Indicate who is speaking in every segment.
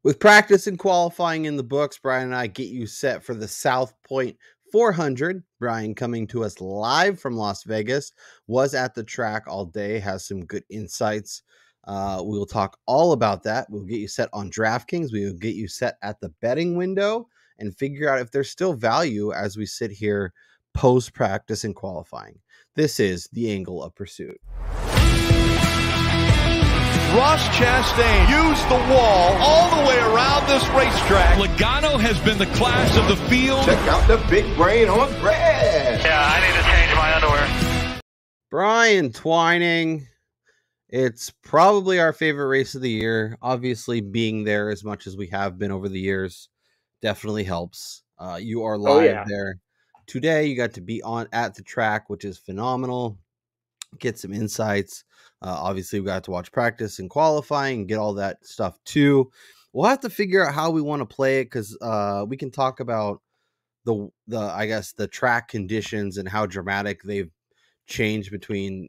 Speaker 1: With practice and qualifying in the books, Brian and I get you set for the South Point 400. Brian, coming to us live from Las Vegas, was at the track all day, has some good insights. We'll talk all about that. We'll get you set on DraftKings. We will get you set at the betting window and figure out if there's still value as we sit here post practice and qualifying. This is the Angle of Pursuit.
Speaker 2: Ross Chastain used the wall all the way around this racetrack.
Speaker 3: Logano has been the class of the field.
Speaker 4: Check out the big brain on Brad.
Speaker 5: Yeah, I need to change my underwear.
Speaker 1: Brian Twining. It's probably our favorite race of the year. Obviously, being there as much as we have been over the years definitely helps. You are live there today. You got to be at the track, which is phenomenal. Get some insights. Obviously, we got to watch practice and qualifying and get all that stuff too. We'll have to figure out how we want to play it because we can talk about the track conditions and how dramatic they've changed between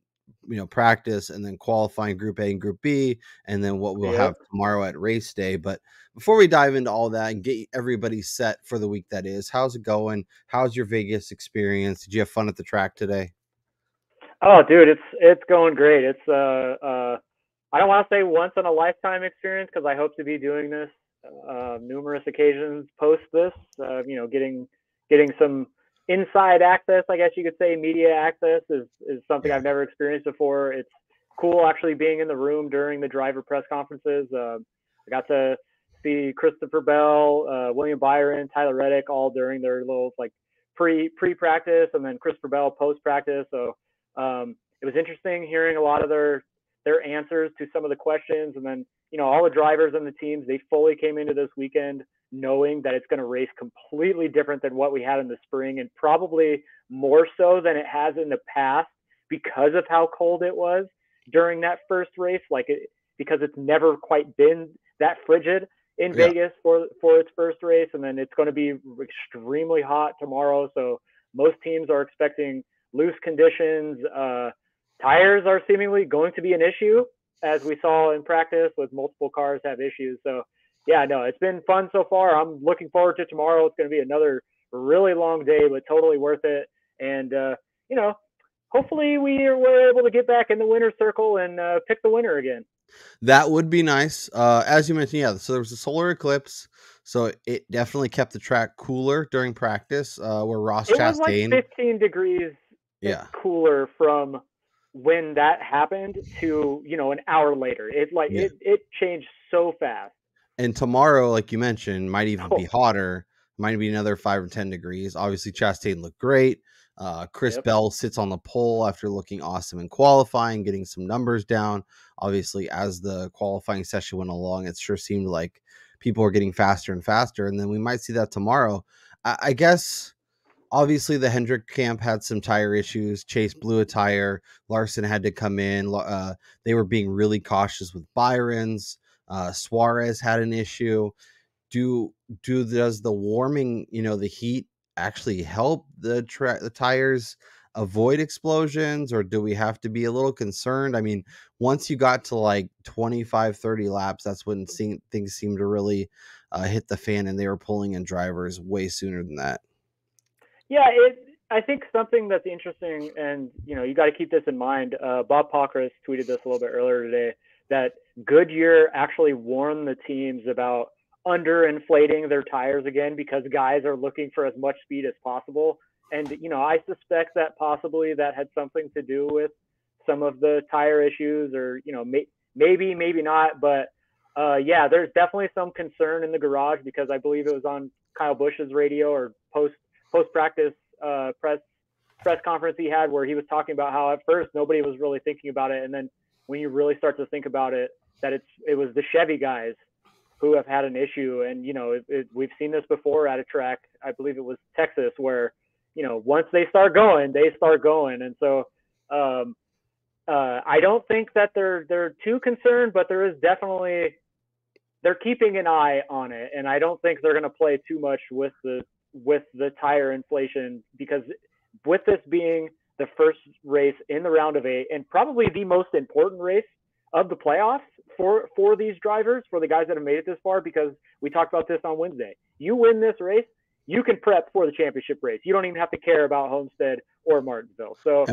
Speaker 1: practice and then qualifying Group A and Group B, and then what we'll have tomorrow at race day. But before we dive into all that and get everybody set for the week that is, how's it going? How's your Vegas experience? Did you have fun at the track today?
Speaker 6: Oh, dude, it's going great. It's I don't want to say once in a lifetime experience because I hope to be doing this numerous occasions post this. Getting some inside access, I guess you could say, media access is something I've never experienced before. It's cool actually being in the room during the driver press conferences. I got to see Christopher Bell, William Byron, Tyler Reddick all during their little pre-practice, and then Christopher Bell post-practice. So it was interesting hearing a lot of their answers to some of the questions. And then, all the drivers and the teams, they fully came into this weekend knowing that it's going to race completely different than what we had in the spring, and probably more so than it has in the past because of how cold it was during that first race, because it's never quite been that frigid in Vegas for its first race. And then it's going to be extremely hot tomorrow. So most teams are expecting loose conditions. Tires are seemingly going to be an issue, as we saw in practice with multiple cars have issues. So it's been fun so far. I'm looking forward to tomorrow. It's going to be another really long day, but totally worth it. And, hopefully we're able to get back in the winner's circle and pick the winner again.
Speaker 1: That would be nice. As you mentioned, so there was a solar eclipse, so it definitely kept the track cooler during practice, where Ross Chastain.
Speaker 6: It was like 15 degrees cooler from when that happened to, an hour later. It changed so fast.
Speaker 1: And tomorrow, like you mentioned, might even be hotter. Might be another 5 or 10 degrees. Obviously, Chastain looked great. Chris Bell sits on the pole after looking awesome in qualifying, getting some numbers down. Obviously, as the qualifying session went along, it sure seemed like people were getting faster and faster. And then we might see that tomorrow. I guess, obviously, the Hendrick camp had some tire issues. Chase blew a tire. Larson had to come in. They were being really cautious with Byron's. Suarez had an issue. Does the warming, the heat actually help the tires avoid explosions, or do we have to be a little concerned? I mean, once you got to like 25, 30 laps, that's when things seemed to really hit the fan, and they were pulling in drivers way sooner than that.
Speaker 6: Yeah, I think something that's interesting, and you got to keep this in mind. Bob Pockris tweeted this a little bit earlier today, that Goodyear actually warned the teams about underinflating their tires again because guys are looking for as much speed as possible. And, I suspect that possibly that had something to do with some of the tire issues, or, maybe not. But, there's definitely some concern in the garage, because I believe it was on Kyle Busch's radio or post-practice press conference he had, where he was talking about how at first nobody was really thinking about it. And then when you really start to think about it, that it was the Chevy guys who have had an issue. And, we've seen this before at a track, I believe it was Texas, where, once they start going, they start going. And so I don't think that they're too concerned, but there is definitely, they're keeping an eye on it. And I don't think they're going to play too much with the tire inflation, because with this being the first race in the round of 8 and probably the most important race of the playoffs for these drivers, for the guys that have made it this far, because we talked about this on Wednesday. You win this race, you can prep for the championship race. You don't even have to care about Homestead or Martinsville. So,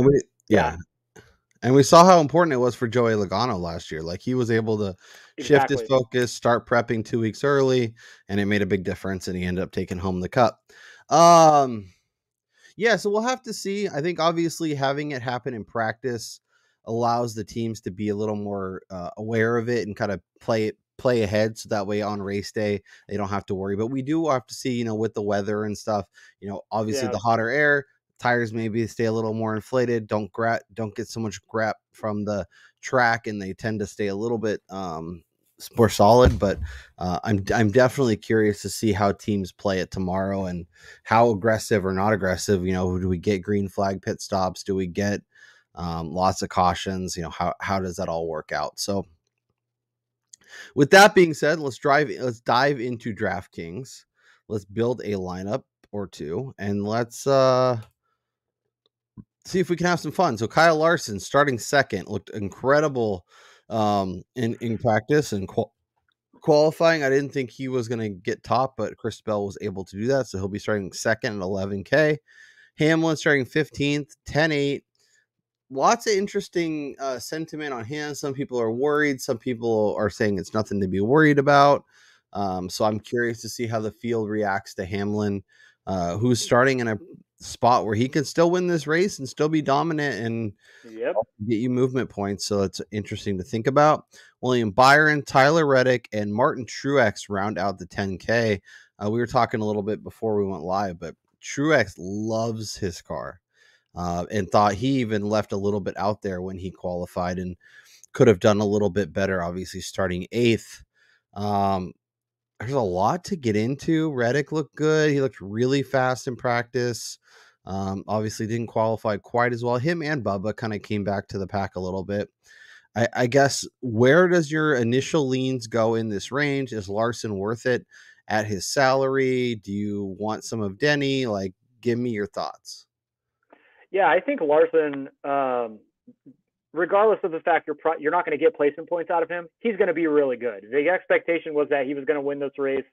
Speaker 1: And we saw how important it was for Joey Logano last year. Like, he was able to shift his focus, start prepping 2 weeks early, and it made a big difference, and he ended up taking home the cup. Yeah, so we'll have to see. I think obviously having it happen in practice allows the teams to be a little more aware of it and kind of play ahead, so that way on race day they don't have to worry. But we do have to see, you know, with the weather and stuff, you know, obviously the hotter air, tires maybe stay a little more inflated, don't get so much grip from the track, and they tend to stay a little bit more solid. But I'm definitely curious to see how teams play it tomorrow and how aggressive or not aggressive. You know, do we get green flag pit stops? Do we get lots of cautions? You know, how does that all work out? So with that being said, let's dive into DraftKings. Let's build a lineup or two, and let's see if we can have some fun. So Kyle Larson starting second looked incredible in practice and qualifying. I didn't think he was going to get top, but Chris Bell was able to do that, so he'll be starting second at 11K. Hamlin starting 15th, 10-8. Lots of interesting sentiment on him. Some people are worried. Some people are saying it's nothing to be worried about. So I'm curious to see how the field reacts to Hamlin, who's starting in a spot where he can still win this race and still be dominant and get you movement points. So it's interesting to think about. William Byron, Tyler Reddick, and Martin Truex round out the 10K. We were talking a little bit before we went live, but Truex loves his car. And thought he even left a little bit out there when he qualified and could have done a little bit better, obviously starting 8th. There's a lot to get into. Reddick looked good. He looked really fast in practice. Obviously didn't qualify quite as well. Him and Bubba kind of came back to the pack a little bit. I guess, where does your initial leans go in this range? Is Larson worth it at his salary? Do you want some of Denny? Like, give me your thoughts.
Speaker 6: Yeah, I think Larson, regardless of the fact you're not going to get placement points out of him, he's going to be really good. The expectation was that he was going to win this race.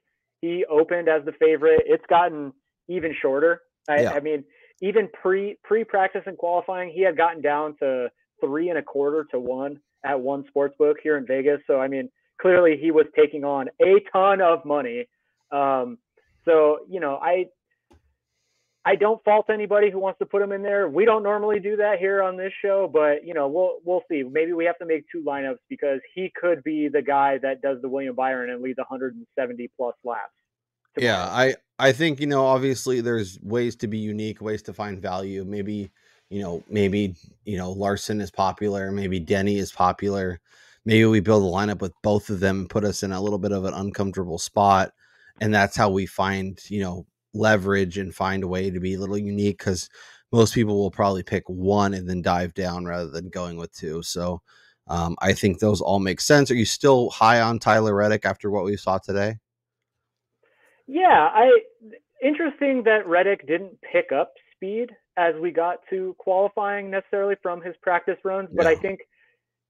Speaker 6: He opened as the favorite. It's gotten even shorter. I mean, even pre-practice and qualifying, he had gotten down to 3.25 to 1 at one sportsbook here in Vegas. So, I mean, clearly he was taking on a ton of money. So, you know, I don't fault anybody who wants to put him in there. We don't normally do that here on this show, but, you know, we'll see. Maybe we have to make 2 lineups because he could be the guy that does the William Byron and leads 170 plus laps.
Speaker 1: Yeah, I think, you know, obviously there's ways to be unique, ways to find value. Maybe Larson is popular. Maybe Denny is popular. Maybe we build a lineup with both of them and put us in a little bit of an uncomfortable spot. And that's how we find, you know, leverage and find a way to be a little unique, because most people will probably pick one and then dive down rather than going with 2. So I think those all make sense. Are you still high on Tyler Reddick after what we saw today?
Speaker 6: Yeah, interesting that Reddick didn't pick up speed as we got to qualifying necessarily from his practice runs, but I think,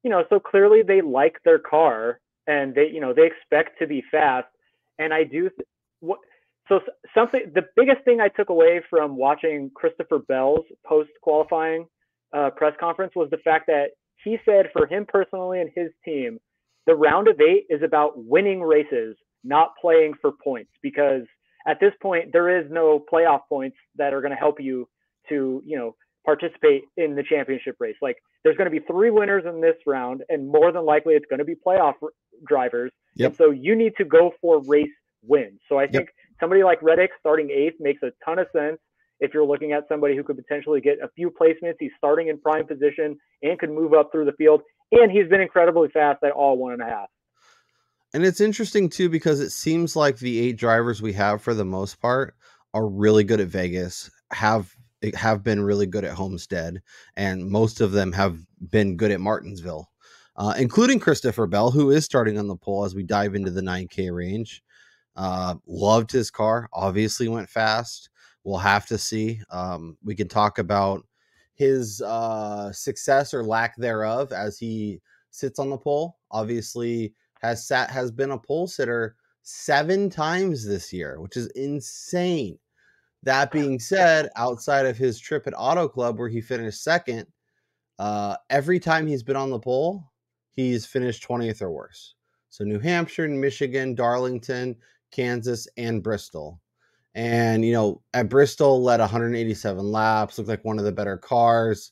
Speaker 6: you know, so clearly they like their car and they expect to be fast. And I do the biggest thing I took away from watching Christopher Bell's post-qualifying press conference was the fact that he said for him personally and his team, the round of 8 is about winning races, not playing for points, because at this point there is no playoff points that are going to help you to, you know, participate in the championship race. Like, there's going to be 3 winners in this round, and more than likely it's going to be playoff drivers. And so you need to go for race wins. So I think somebody like Reddick starting 8th makes a ton of sense if you're looking at somebody who could potentially get a few placements. He's starting in prime position and could move up through the field, and he's been incredibly fast at all 1.5.
Speaker 1: And it's interesting too, because it seems like the 8 drivers we have for the most part are really good at Vegas, have been really good at Homestead, and most of them have been good at Martinsville, including Christopher Bell, who is starting on the pole as we dive into the 9K range. Loved his car, obviously went fast. We'll have to see. We can talk about his success or lack thereof as he sits on the pole. Obviously has been a pole sitter 7 times this year, which is insane. That being said, outside of his trip at Auto Club where he finished second, every time he's been on the pole, he's finished 20th or worse. So New Hampshire, Michigan, Darlington, Kansas, and Bristol. And, at Bristol, led 187 laps, looked like one of the better cars.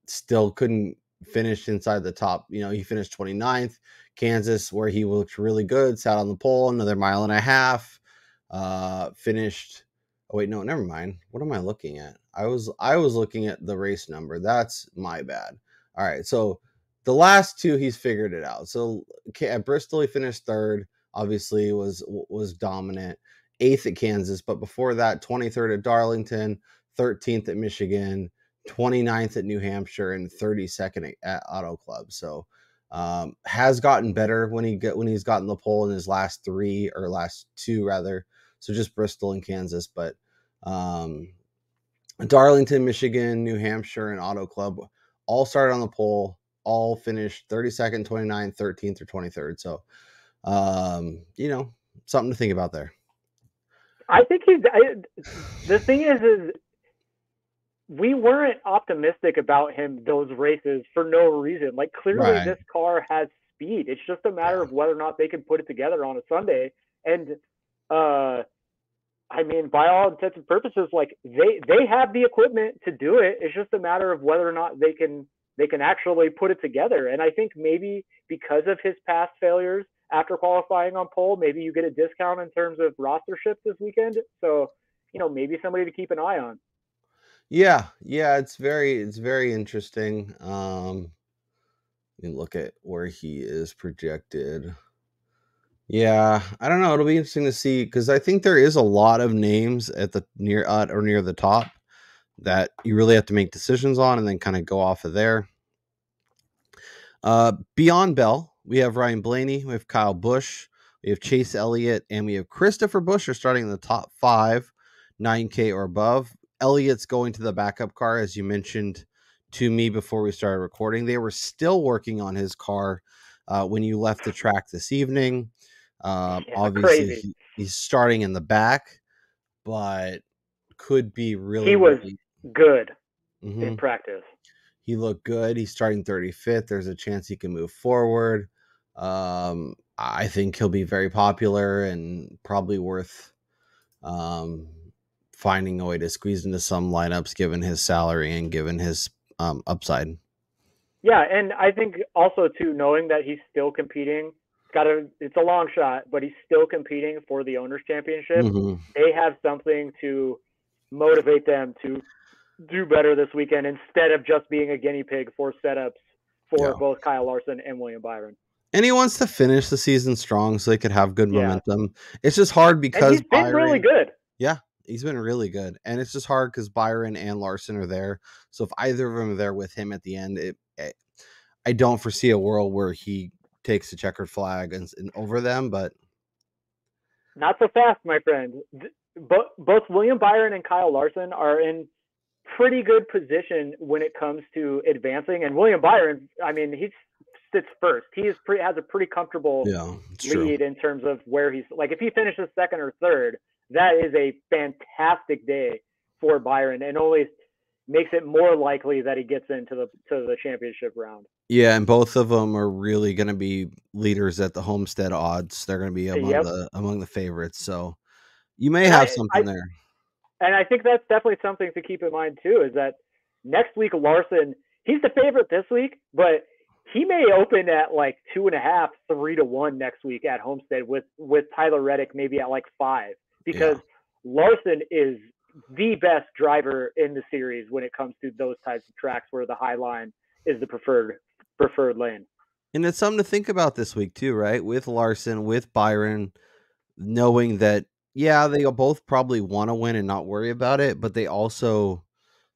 Speaker 1: Still couldn't finish inside the top. He finished 29th. Kansas, where he looked really good, sat on the pole, another mile and a half. Finished. Oh wait, no, never mind. What am I looking at? I was looking at the race number. That's my bad. All right, so the last 2 he's figured it out. So at Bristol he finished 3rd. Obviously was dominant. 8th at Kansas, but before that 23rd at Darlington, 13th at Michigan, 29th at New Hampshire, and 32nd at Auto Club. So has gotten better when he's gotten the pole in his last 2 rather. So just Bristol and Kansas, but Darlington, Michigan, New Hampshire, and Auto Club all started on the pole, all finished 32nd, 29th, 13th, or 23rd. So, something to think about there.
Speaker 6: I think the thing is we weren't optimistic about him those races for no reason. Like, clearly this car has speed. It's just a matter of whether or not they can put it together on a Sunday. And, by all intents and purposes, like they have the equipment to do it. It's just a matter of whether or not they can actually put it together. And I think maybe because of his past failures after qualifying on pole, maybe you get a discount in terms of rostership this weekend. So, maybe somebody to keep an eye on.
Speaker 1: Yeah, it's very interesting. Let me look at where he is projected. Yeah, I don't know. It'll be interesting to see because I think there is a lot of names at the near the top that you really have to make decisions on and then kind of go off of there. Beyond Bell, we have Ryan Blaney, we have Kyle Busch, we have Chase Elliott, and we have Christopher Buescher starting in the top 5, 9K or above. Elliott's going to the backup car, as you mentioned to me before we started recording. They were still working on his car when you left the track this evening. Obviously, he's starting in the back, but could be really.
Speaker 6: He was good in practice.
Speaker 1: He looked good. He's starting 35th. There's a chance he can move forward. I think he'll be very popular and probably worth finding a way to squeeze into some lineups given his salary and given his upside.
Speaker 6: Yeah, and I think also too, knowing that he's still competing, it's a long shot, but he's still competing for the Owners' Championship. They have something to motivate them to do better this weekend instead of just being a guinea pig for setups for both Kyle Larson and William Byron.
Speaker 1: And he wants to finish the season strong so they could have good momentum. It's just hard because
Speaker 6: he's been really good.
Speaker 1: Yeah, he's been really good. And it's just hard because Byron and Larson are there. So if either of them are there with him at the end, I don't foresee a world where he takes the checkered flag and over them, but
Speaker 6: not so fast, my friend. Both William Byron and Kyle Larson are in pretty good position when it comes to advancing. And William Byron, he sits first. He has a pretty comfortable lead in terms of where he's like. If he finishes second or third, that is a fantastic day for Byron, and only makes it more likely that he gets into the championship round.
Speaker 1: Yeah, and both of them are really going to be leaders at the Homestead odds. They're going to be among the favorites. So you may have something there.
Speaker 6: And I think that's definitely something to keep in mind too, is that next week Larson, he's the favorite this week, but he may open at like 2.5, 3-1 next week at Homestead with Tyler Reddick maybe at like 5, because Larson is the best driver in the series when it comes to those types of tracks where the high line is the preferred lane.
Speaker 1: And it's something to think about this week too, right? With Larson, with Byron, knowing that, they both probably want to win and not worry about it, but they also,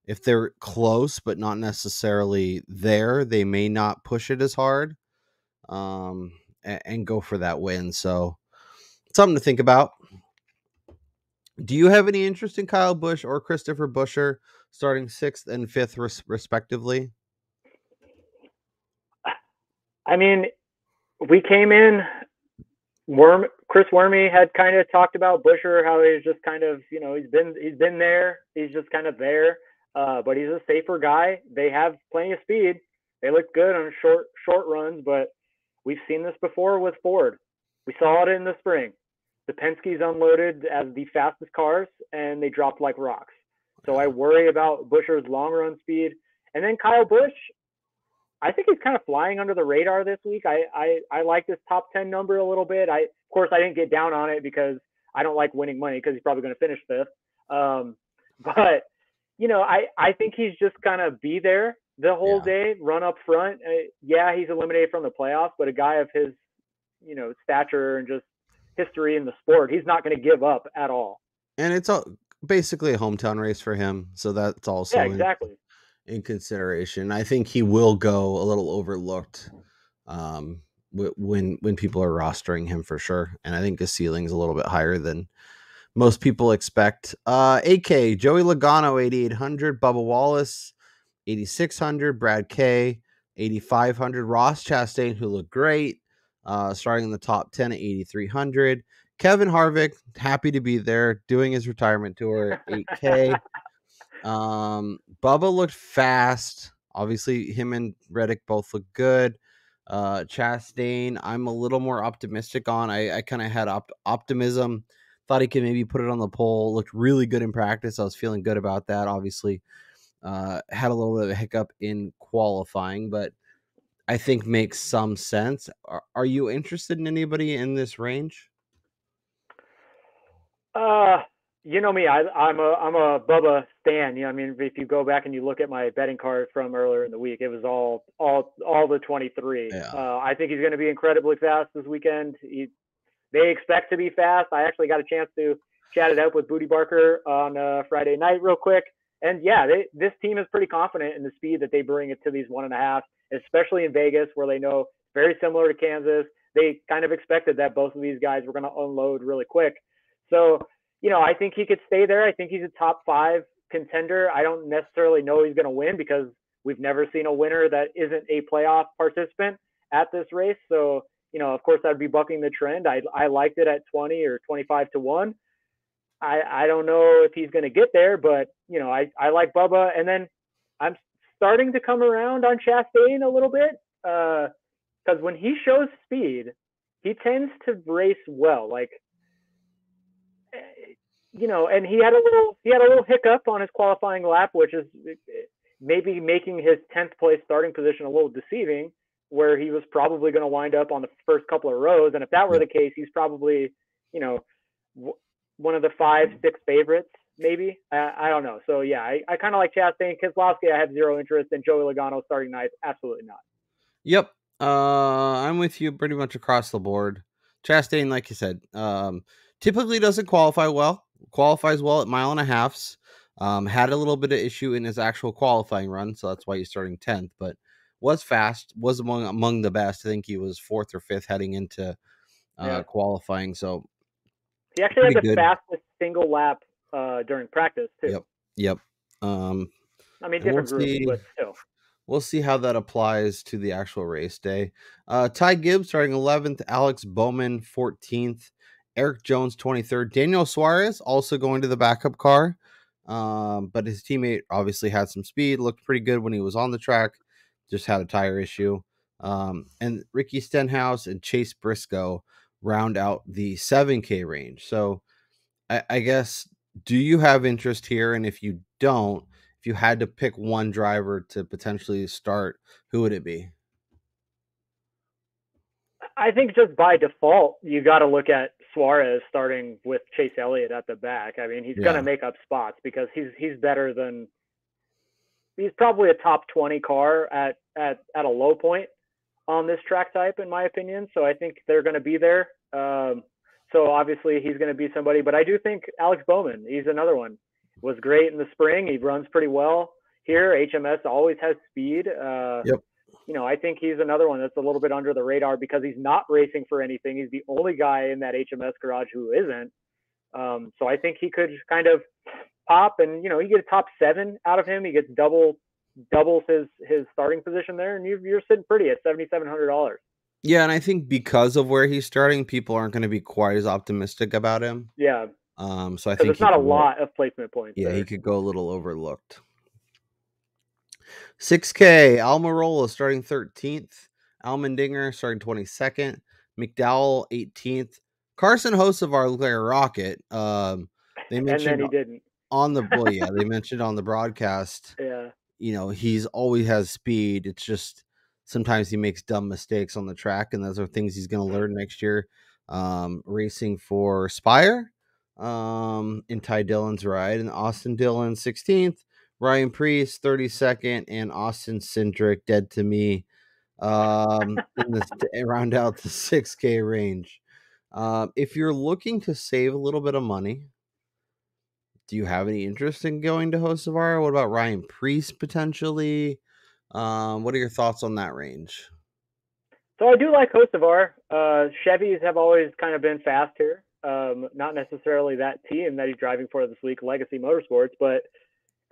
Speaker 1: if they're close but not necessarily there, they may not push it as hard and go for that win. So something to think about. Do you have any interest in Kyle Busch or Christopher Buescher starting 6th and 5th respectively?
Speaker 6: I mean, we came in. Chris Wormy had kind of talked about Buescher, how he's just kind of, he's been there. He's just kind of there, but he's a safer guy. They have plenty of speed. They look good on short runs, but we've seen this before with Ford. We saw it in the spring. The Penske's unloaded as the fastest cars, and they dropped like rocks. So I worry about Buescher's long run speed. And then Kyle Busch, I think he's kind of flying under the radar this week. I like this top 10 number a little bit. Of course, I didn't get down on it because I don't like winning money because he's probably going to finish fifth. But, I think he's just kind of be there the whole day, run up front. Yeah, he's eliminated from the playoffs, but a guy of his, stature and just history in the sport, he's not going to give up at all.
Speaker 1: And it's basically a hometown race for him. So that's also
Speaker 6: exactly.
Speaker 1: In consideration. I think he will go a little overlooked when people are rostering him for sure. And I think his ceiling is a little bit higher than most people expect. AK, Joey Logano, 8,800. Bubba Wallace, 8,600. Brad K, 8,500. Ross Chastain, who looked great, starting in the top 10 at 8,300. Kevin Harvick, happy to be there, doing his retirement tour at 8K. Bubba looked fast. Obviously, him and Reddick both look good. Chastain, I'm a little more optimistic on. I kind of had optimism. Thought he could maybe put it on the pole. Looked really good in practice. I was feeling good about that. Obviously, had a little bit of a hiccup in qualifying, but I think makes some sense. Are you interested in anybody in this range?
Speaker 6: You know me, I'm a Bubba stan. If you go back and you look at my betting card from earlier in the week, it was all the 23.
Speaker 1: Yeah.
Speaker 6: I think he's going to be incredibly fast this weekend. They expect to be fast. I actually got a chance to chat it up with Booty Barker on Friday night real quick. And yeah, this team is pretty confident in the speed that they bring it to these 1.5, especially in Vegas, where they know very similar to Kansas. They kind of expected that both of these guys were going to unload really quick. So, I think he could stay there. I think he's a top 5 contender. I don't necessarily know he's going to win because we've never seen a winner that isn't a playoff participant at this race. So, of course, I'd be bucking the trend. I liked it at 20 or 25 to 1. I don't know if he's going to get there, but, I like Bubba. And then I'm starting to come around on Chastain a little bit because when he shows speed, he tends to race well. And he had a little hiccup on his qualifying lap, which is maybe making his 10th place starting position a little deceiving, where he was probably going to wind up on the first couple of rows. And if that were the case, he's probably, one of the 5-6 favorites, maybe. I don't know. So yeah, I kind of like Chastain. Keselowski, I have zero interest in. Joey Logano starting night, absolutely not.
Speaker 1: Yep. I'm with you pretty much across the board. Chastain, like you said, typically doesn't qualify well. Qualifies well at 1.5 miles. Had a little bit of issue in his actual qualifying run, so that's why he's starting 10th. But was fast, was among the best. I think he was 4th or 5th heading into qualifying. So
Speaker 6: he actually had the fastest single lap during practice too.
Speaker 1: Yep.
Speaker 6: Different groups, but still.
Speaker 1: We'll see how that applies to the actual race day. Ty Gibbs starting 11th, Alex Bowman 14th. Eric Jones, 23rd. Daniel Suarez also going to the backup car. But his teammate obviously had some speed, looked pretty good when he was on the track, just had a tire issue. And Ricky Stenhouse and Chase Briscoe round out the 7K range. So I guess, do you have interest here? And if you don't, if you had to pick one driver to potentially start, who would it be?
Speaker 6: I think just by default, you got to look at Suarez starting with Chase Elliott at the back. He's going to make up spots because he's better than he's probably a top 20 car at a low point on this track type, in my opinion. So I think they're going to be there. So obviously he's going to be somebody, but I do think Alex Bowman, he's another one. Was great in the spring. He runs pretty well here. HMS always has speed. I think he's another one that's a little bit under the radar because he's not racing for anything. He's the only guy in that HMS garage who isn't. So I think he could kind of pop and, you get a top 7 out of him. He gets double doubles his starting position there, and you're sitting pretty at $7,700.
Speaker 1: Yeah, and I think because of where he's starting, people aren't going to be quite as optimistic about him.
Speaker 6: Yeah.
Speaker 1: So I
Speaker 6: Because
Speaker 1: think
Speaker 6: it's not a lot of placement points.
Speaker 1: Yeah,
Speaker 6: there.
Speaker 1: he could go a little overlooked. 6K, Almirola starting 13th. Almendinger starting 22nd. McDowell 18th. Carson Hocevar looked like a rocket. They mentioned
Speaker 6: and then he didn't.
Speaker 1: They mentioned on the broadcast.
Speaker 6: Yeah.
Speaker 1: He's always has speed. It's just sometimes he makes dumb mistakes on the track, and those are things he's going to learn next year. Racing for Spire in Ty Dillon's ride, and Austin Dillon 16th. Ryan Priest 32nd, and Austin Cindric dead to me in this round out the 6K range. If you're looking to save a little bit of money, do you have any interest in going to Hocevar? What about Ryan Priest potentially? What are your thoughts on that range?
Speaker 6: So I do like Hocevar. Chevys have always kind of been fast here. Not necessarily that team that he's driving for this week, Legacy Motorsports, but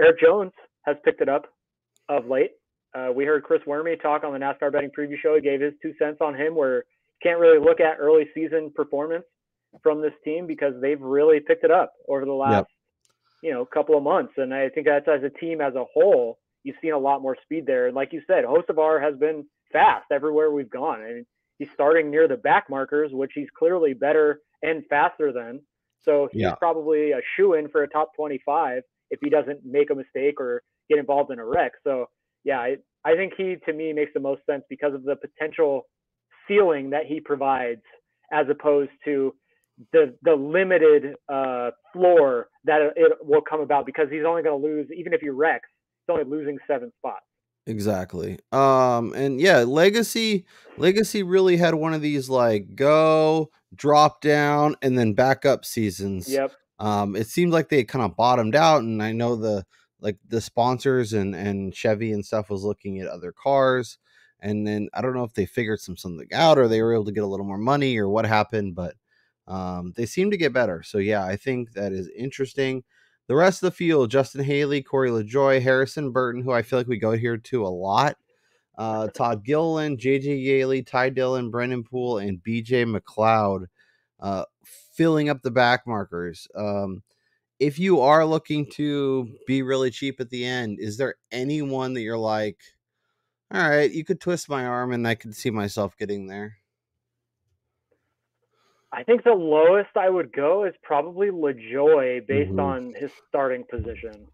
Speaker 6: Eric Jones has picked it up of late. We heard Chris Wormy talk on the NASCAR betting preview show. He gave his 2 cents on him, where you can't really look at early season performance from this team because they've really picked it up over the last couple of months. And I think that's, as a team as a whole, you've seen a lot more speed there. And like you said, Hocevar has been fast everywhere we've gone. And he's starting near the back markers, which he's clearly better and faster than. So he's probably a shoo-in for a top 25 if he doesn't make a mistake or get involved in a wreck. So yeah, I think he, to me, makes the most sense because of the potential ceiling that he provides, as opposed to the limited floor that it will come about, because he's only going to lose, even if he wrecks, he's only losing 7 spots.
Speaker 1: Exactly. And yeah, Legacy really had one of these like go, drop down, and then back up seasons.
Speaker 6: Yep.
Speaker 1: It seemed like they kind of bottomed out, and I know the sponsors and Chevy and stuff was looking at other cars, and then I don't know if they figured something out or they were able to get a little more money or what happened, but they seem to get better. So yeah, I think that is interesting. The rest of the field: Justin Haley, Corey LaJoie, Harrison Burton, who I feel like we go here to a lot, Todd Gilliland, JJ Yaley, Ty Dillon, Brendan Poole, and BJ McLeod, filling up the back markers. If you are looking to be really cheap at the end, is there anyone that you're like, all right, you could twist my arm and I could see myself getting there?
Speaker 6: I think the lowest I would go is probably LaJoie based on his starting position.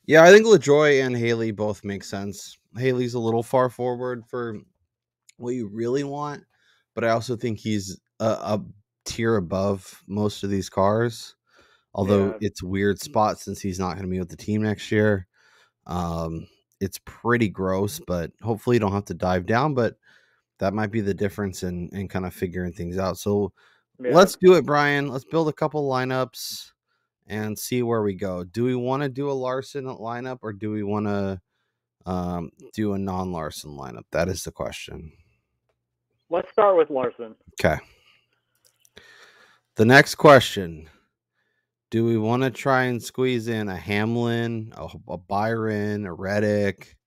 Speaker 1: Yeah, I think LaJoie and Haley both make sense. Haley's a little far forward for what you really want, but I also think he's a tier above most of these cars. Although it's weird spot since he's not going to be with the team next year. It's pretty gross, but hopefully you don't have to dive down. But that might be the difference in kind of figuring things out. So let's do it, Brian. Let's build a couple lineups and see where we go. Do we want to do a Larson lineup, or do we want to do a non-Larson lineup? That is the question.
Speaker 6: Let's start with Larson.
Speaker 1: Okay. The next question. Do we want to try and squeeze in a Hamlin, a Byron, a Reddick?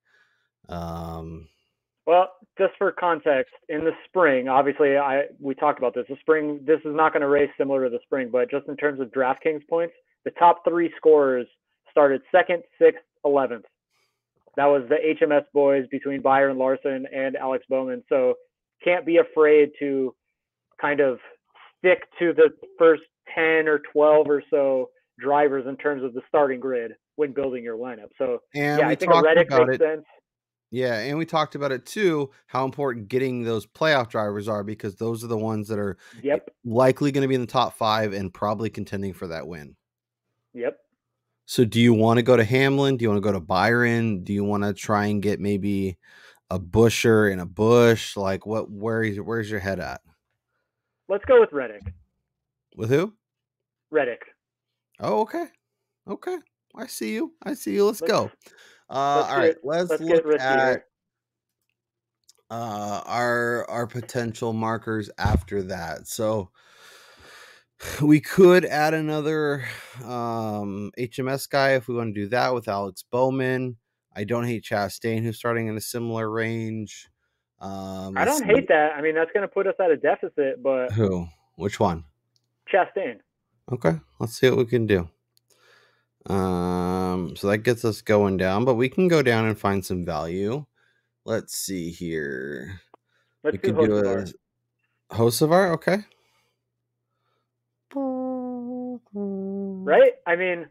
Speaker 6: Well, just for context, in the spring, obviously we talked about this. The spring, this is not going to race similar to the spring, but just in terms of DraftKings points, the top 3 scorers started 2nd, 6th, 11th. That was the HMS boys between Byron Larson and Alex Bowman. So can't be afraid to kind of stick to the first 10 or 12 or so drivers in terms of the starting grid when building your lineup. So I think a Reddick makes sense.
Speaker 1: Yeah, and we talked about it too, how important getting those playoff drivers are, because those are the ones that are likely going to be in the top 5 and probably contending for that win.
Speaker 6: Yep.
Speaker 1: So do you want to go to Hamlin? Do you want to go to Byron? Do you want to try and get maybe a Busher and a Busch? Like where's your head at?
Speaker 6: Let's go with Reddick.
Speaker 1: With who?
Speaker 6: Reddick.
Speaker 1: Oh, okay. Okay. I see you. Let's go. All right. Let's look at our potential markers after that. So we could add another HMS guy if we want to do that with Alex Bowman. I don't hate Chastain, who's starting in a similar range.
Speaker 6: I don't hate that. I mean, that's going to put us at a deficit, but
Speaker 1: who? Which one?
Speaker 6: Chastain.
Speaker 1: Okay, let's see what we can do. So that gets us going down, but we can go down and find some value. Let's see here.
Speaker 6: Let's do Hocevar.
Speaker 1: Hocevar, okay.
Speaker 6: Right? I mean,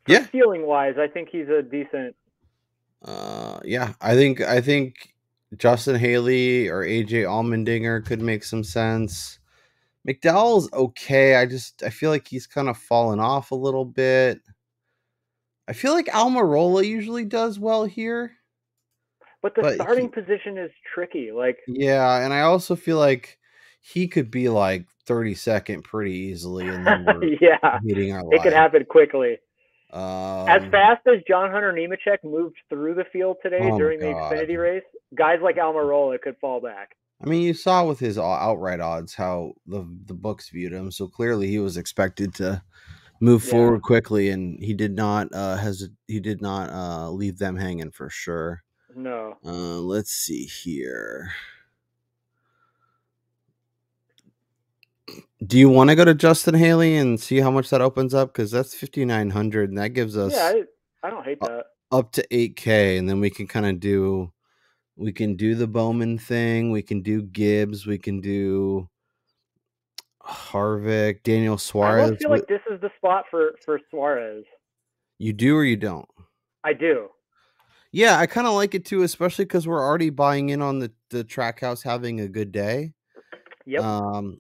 Speaker 1: yeah.
Speaker 6: Ceiling wise, I think he's a decent.
Speaker 1: Yeah, I think Justin Haley or AJ Allmendinger could make some sense. McDowell's okay. I feel like he's kind of fallen off a little bit. I feel like Almirola usually does well here.
Speaker 6: But the starting position is tricky.
Speaker 1: Yeah, and I also feel like he could be like 32nd pretty easily, and then we're hitting our
Speaker 6: it could happen quickly. As
Speaker 1: Um,
Speaker 6: fast as John Hunter Nemechek moved through the field today during the Xfinity race, guys like Almirola could fall back.
Speaker 1: I mean, you saw with his outright odds how the books viewed him, so clearly he was expected to move forward quickly, and he did not leave them hanging for sure.
Speaker 6: No.
Speaker 1: Let's see here. Do you want to go to Justin Haley and see how much that opens up? Because that's 5,900, and that gives us
Speaker 6: I don't hate that.
Speaker 1: Up to 8K, and then we can kind of do the Bowman thing. We can do Gibbs. We can do Harvick, Daniel Suarez.
Speaker 6: I almost feel like this is the spot for Suarez.
Speaker 1: You do or you don't?
Speaker 6: I do.
Speaker 1: Yeah, I kind of like it too, especially because we're already buying in on the Trackhouse having a good day.
Speaker 6: Yep.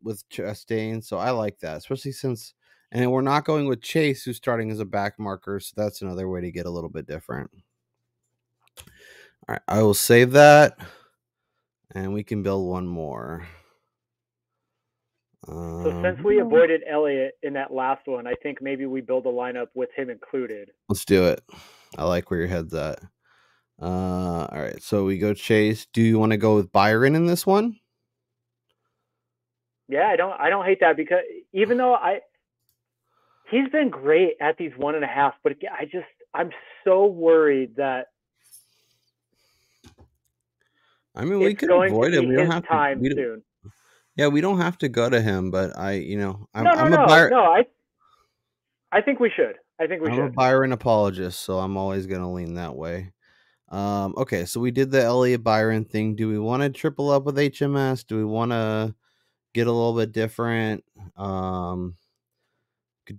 Speaker 1: With Chastain, so I like that, especially since, and we're not going with Chase, who's starting as a back marker, so that's another way to get a little bit different. All right, I will save that, and we can build one more.
Speaker 6: So since we avoided Elliott in that last one, I think maybe we build a lineup with him included.
Speaker 1: Let's do it. I like where your head's at. All right, so we go Chase. Do you want to go with Byron in this one?
Speaker 6: Yeah, I don't hate that, because even though he's been great at these 1.5, but I'm so worried that.
Speaker 1: I mean, we could avoid him. We don't have
Speaker 6: to. Soon.
Speaker 1: Yeah, we don't have to go to him, but I
Speaker 6: think we should. I'm
Speaker 1: a Byron apologist, so I'm always gonna lean that way. Okay, so we did the Elliott Byron thing. Do we want to triple up with HMS? Do we want to get a little bit different? Could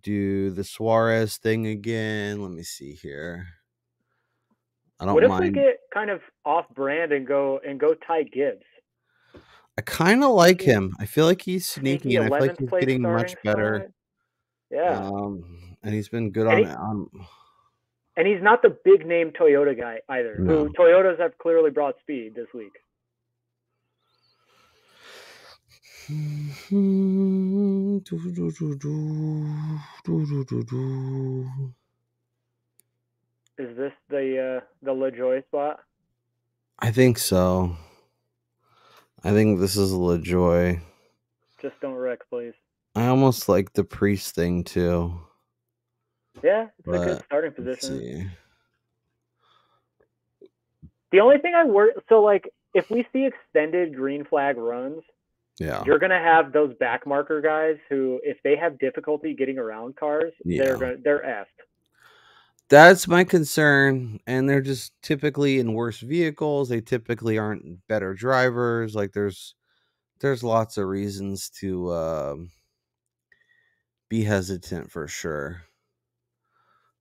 Speaker 1: do the Suarez thing again. Let me see here. I don't mind.
Speaker 6: What if we get kind of off brand and go Ty Gibbs?
Speaker 1: I kind of like him. I feel like he's sneaky, and I feel like he's getting much better.
Speaker 6: Spot. Yeah.
Speaker 1: And he's been good on.
Speaker 6: And he's not the big name Toyota guy either.
Speaker 1: No.
Speaker 6: Who Toyotas have clearly brought speed this week. Is this the LaJoy spot?
Speaker 1: I think so. I think this is LaJoy.
Speaker 6: Just don't wreck, please.
Speaker 1: I almost like the Priest thing too.
Speaker 6: Yeah, it's a good starting position. The only thing I worry, so like if we see extended green flag runs, you're gonna have those back marker guys who, if they have difficulty getting around cars, they're effed.
Speaker 1: That's my concern, and they're just typically in worse vehicles. They typically aren't better drivers. Like there's lots of reasons to be hesitant for sure.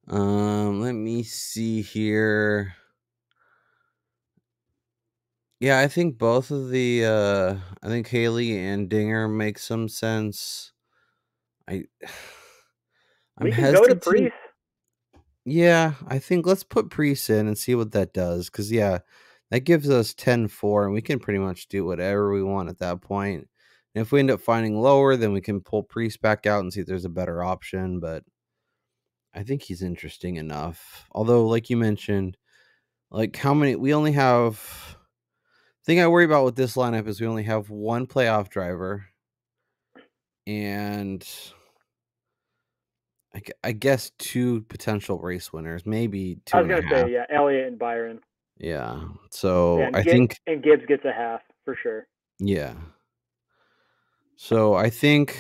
Speaker 1: Let me see here. Yeah, I think both of the I think Haley and Dinger make some sense. I'm hesitant.
Speaker 6: Go to Priest.
Speaker 1: Yeah, I think let's put Priest in and see what that does, because that gives us 10-4, and we can pretty much do whatever we want at that point. And if we end up finding lower, then we can pull Priest back out and see if there's a better option. But I think he's interesting enough. Although, like you mentioned, like how many we only have. The thing I worry about with this lineup is we only have one playoff driver, and I guess 2 potential race winners, maybe
Speaker 6: I
Speaker 1: 2
Speaker 6: was
Speaker 1: and a
Speaker 6: gonna
Speaker 1: half.
Speaker 6: say, yeah, Elliott and Byron.
Speaker 1: Yeah.
Speaker 6: Yeah,
Speaker 1: So I
Speaker 6: and
Speaker 1: think,
Speaker 6: Gibbs gets a half for sure.
Speaker 1: yeah. So I think,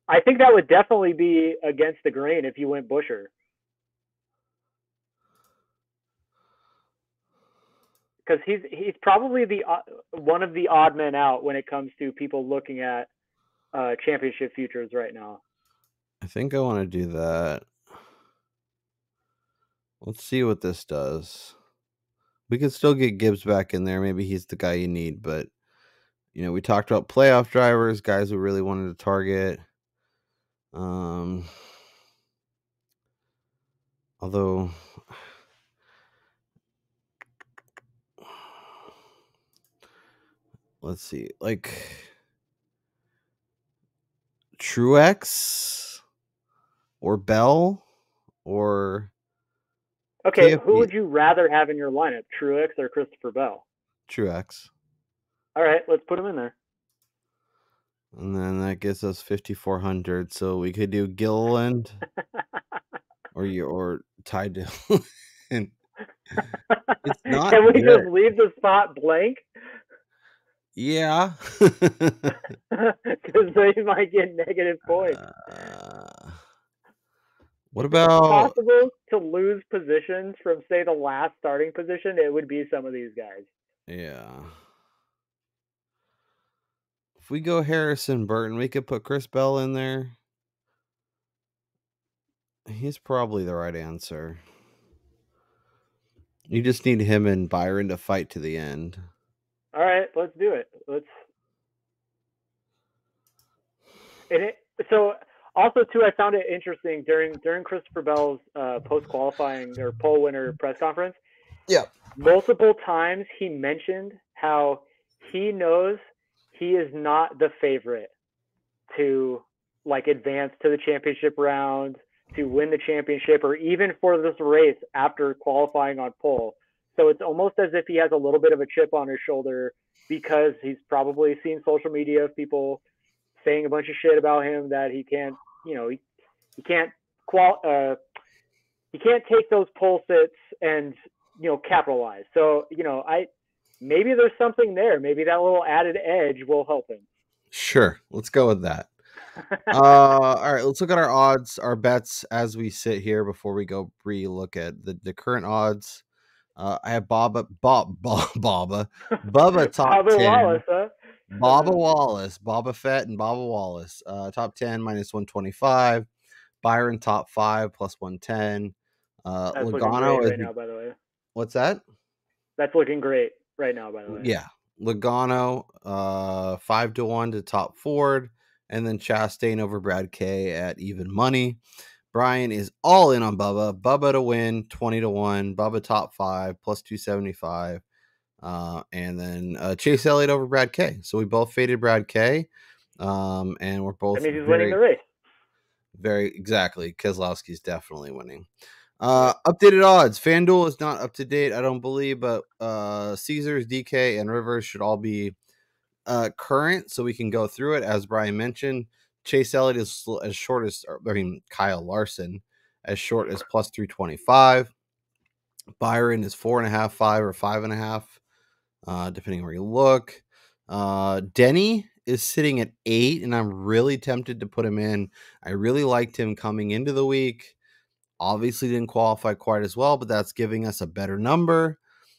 Speaker 6: I think that would definitely be against the grain if you went Busher, because he's probably the one of the odd men out when it comes to people looking at championship futures right now.
Speaker 1: I think I want to do that. Let's see what this does. We could still get Gibbs back in there. Maybe he's the guy you need, but we talked about playoff drivers, guys we really wanted to target. Although let's see, like Truex or Bell or
Speaker 6: Okay, who
Speaker 1: KFP.
Speaker 6: would you rather have in your lineup, Truex or Christopher Bell?
Speaker 1: Truex.
Speaker 6: All right, let's put him in there.
Speaker 1: And then that gives us 5,400. So we could do Gilliland or Ty Dillon. It's not
Speaker 6: Can we
Speaker 1: good.
Speaker 6: just leave the spot blank?
Speaker 1: Yeah.
Speaker 6: Because they might get negative points.
Speaker 1: What
Speaker 6: If it's
Speaker 1: about
Speaker 6: possible to lose positions from, say, the last starting position, it would be some of these guys.
Speaker 1: Yeah. If we go Harrison Burton, we could put Chris Bell in there. He's probably the right answer. You just need him and Byron to fight to the end.
Speaker 6: All right, let's do it. So also too, I found it interesting during Christopher Bell's post qualifying or pole winner press conference.
Speaker 1: Yeah.
Speaker 6: Multiple times he mentioned how he knows he is not the favorite to advance to the championship round, to win the championship, or even for this race after qualifying on pole. So it's almost as if he has a little bit of a chip on his shoulder because he's probably seen social media of people saying a bunch of shit about him that he can't, he can't he can't take those pole sits and capitalize. So maybe there's something there. Maybe that little added edge will help him.
Speaker 1: Sure, let's go with that. All right, let's look at our odds, our bets as we sit here before we go re-look at the current odds. I have Bubba top 10.
Speaker 6: Wallace, huh?
Speaker 1: Bubba Wallace, Boba Fett, and Bubba Wallace. Top 10 minus 125. Byron top 5 plus 110.
Speaker 6: That's
Speaker 1: Logano
Speaker 6: looking great right now, by the way.
Speaker 1: What's that?
Speaker 6: That's looking great right now, by the way.
Speaker 1: Yeah, Logano 5-1 to top Ford, and then Chastain over Brad K at even money. Brian is all in on Bubba. Bubba to win 20-1. Bubba top 5 plus 275. And then Chase Elliott over Brad K. So we both faded Brad K. And we're both.
Speaker 6: That means he's winning the race.
Speaker 1: Very exactly. Keselowski's definitely winning. Updated odds. FanDuel is not up to date, I don't believe, but Caesars, DK, and Rivers should all be current, so we can go through it. As Brian mentioned, Chase Elliott is as short as, Kyle Larson as short as plus 325. Byron is 4.5, 5, or 5.5, depending where you look. Denny is sitting at 8, and I'm really tempted to put him in. I really liked him coming into the week. Obviously didn't qualify quite as well, but that's giving us a better number.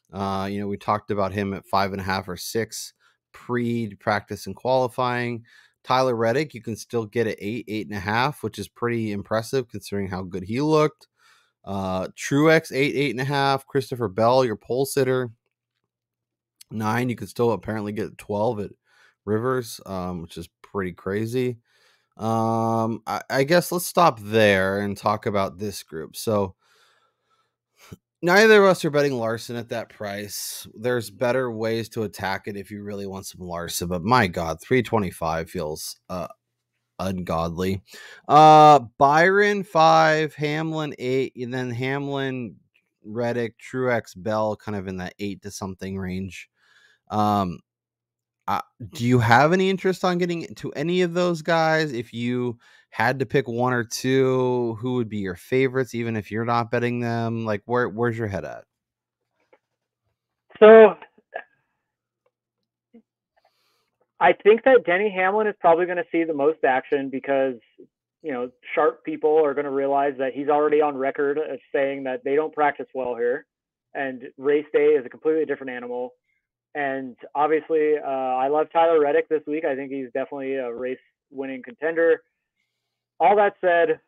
Speaker 1: We talked about him at 5.5 or 6 pre-practice and qualifying. Tyler Reddick, you can still get at 8, 8.5, which is pretty impressive considering how good he looked. Truex 8, 8.5. Christopher Bell, your pole sitter, 9. You could still apparently get 12 at Rivers, which is pretty crazy. I guess let's stop there and talk about this group. So neither of us are betting Larson at that price. There's better ways to attack it if you really want some Larson, but my God, 325 feels ungodly. Byron 5, Hamlin 8, and then Hamlin, Reddick, Truex, Bell kind of in that 8 to something range. Do you have any interest on getting to any of those guys? If you had to pick one or two, who would be your favorites, even if you're not betting them? Like, where's your head at?
Speaker 6: So I think that Denny Hamlin is probably going to see the most action because, sharp people are going to realize that he's already on record of saying that they don't practice well here, and race day is a completely different animal. And obviously, I love Tyler Reddick this week. I think he's definitely a race-winning contender. All that said,